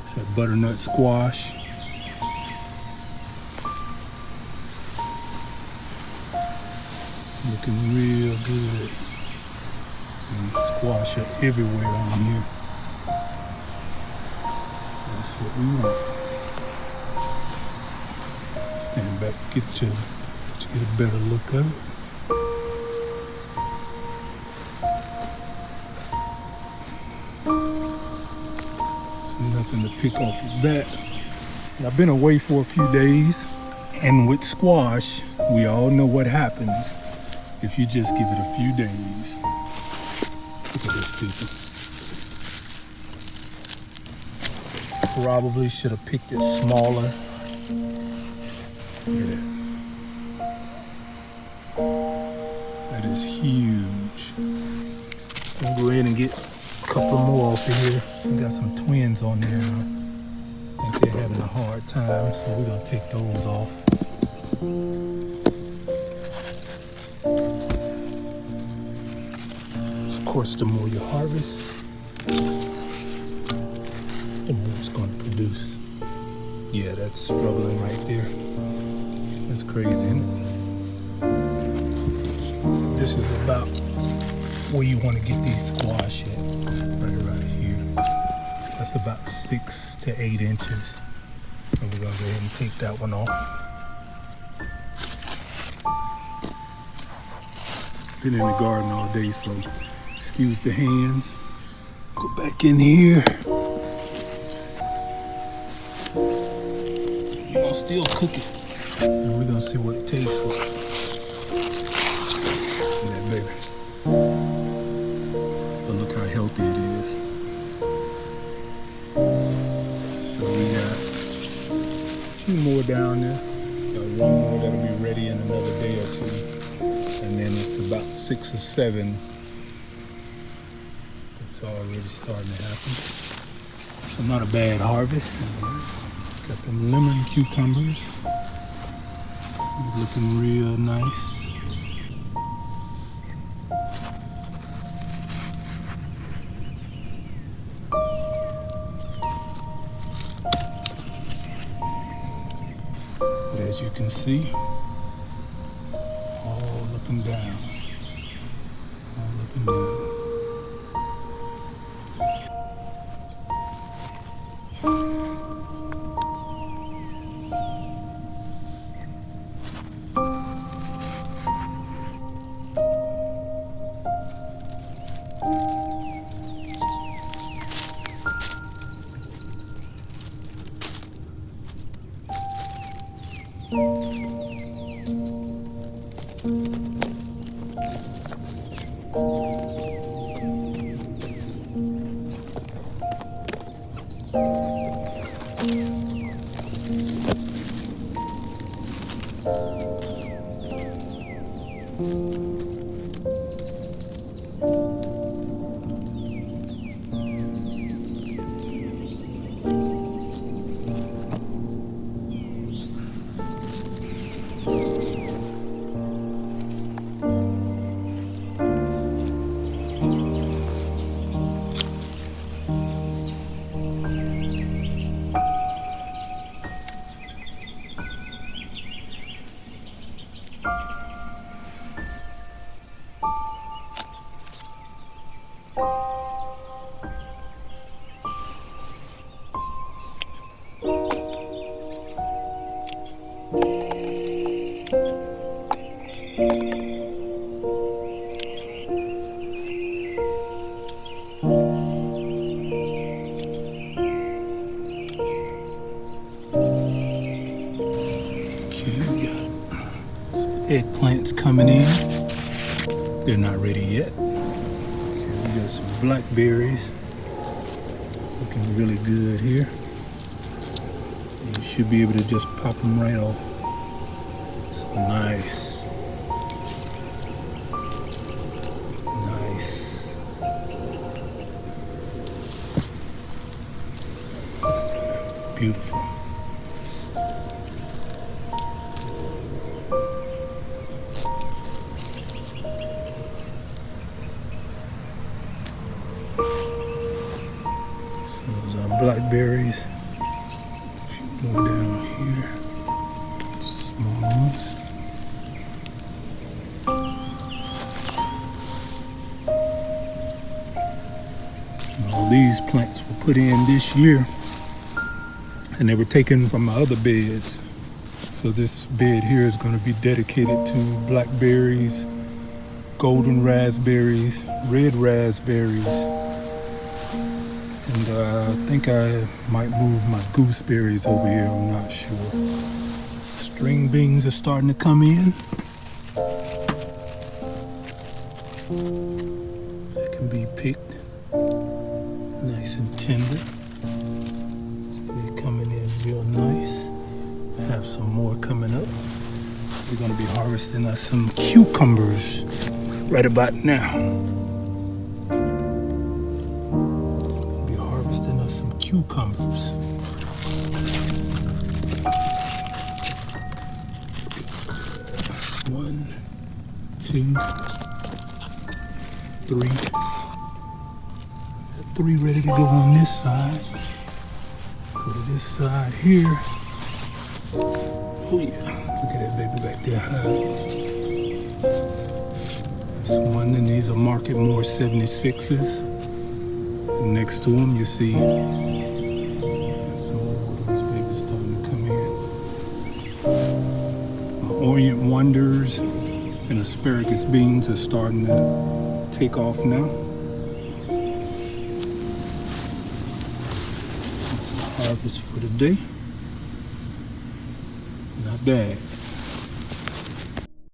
It's that butternut squash. Looking real good. And squash are everywhere on here. That's what we want. Stand back, get a better look of it. So nothing to pick off of that. I've been away for a few days, and with squash, we all know what happens if you just give it a few days. Look at this, people. Probably should have picked it smaller. Look at that. That is huge. I'm gonna go ahead and get a couple more off of here. We got some twins on there. I think they're having a hard time, so we're gonna take those off. Of course, the more you harvest, the more it's gonna produce. Yeah, that's struggling right there. That's crazy, isn't it? This is about where you want to get these squash at, right here. That's about 6 to 8 inches. And we're gonna go ahead and take that one off. Been in the garden all day, so excuse the hands. Go back in here. You're gonna still cook it. And we're gonna see what it tastes like. Look at that baby. But look how healthy it is. So we got a few more down there. Got one more that'll be ready in another day or two. And then it's about 6 or 7. It's already starting to happen. So not a bad harvest. Got them lemon cucumbers. Looking real nice. But as you can see, all up and down. All up and down. Eggplants coming in. They're not ready yet. Okay, we got some blackberries. Looking really good here. You should be able to just pop them right off. So nice. Nice. Beautiful. Those are blackberries. More down here. Small ones. All these plants were put in this year, and they were taken from my other beds. So this bed here is going to be dedicated to blackberries, golden raspberries, red raspberries, and I think I might move my gooseberries over here, I'm not sure. String beans are starting to come in. That can be picked nice and tender. They're coming in real nice. I have some more coming up. We're gonna be harvesting us some cucumbers right about now. We'll be harvesting us some cucumbers. Let's go. 1, 2, 3. Got 3 ready to go on this side. Go to this side here. Oh yeah, look at that baby back there high. That's one, and these are Market More 76s. And next to them you see some more of those babies starting to come in. My Orient Wonders and asparagus beans are starting to take off now. That's the harvest for the day. Not bad.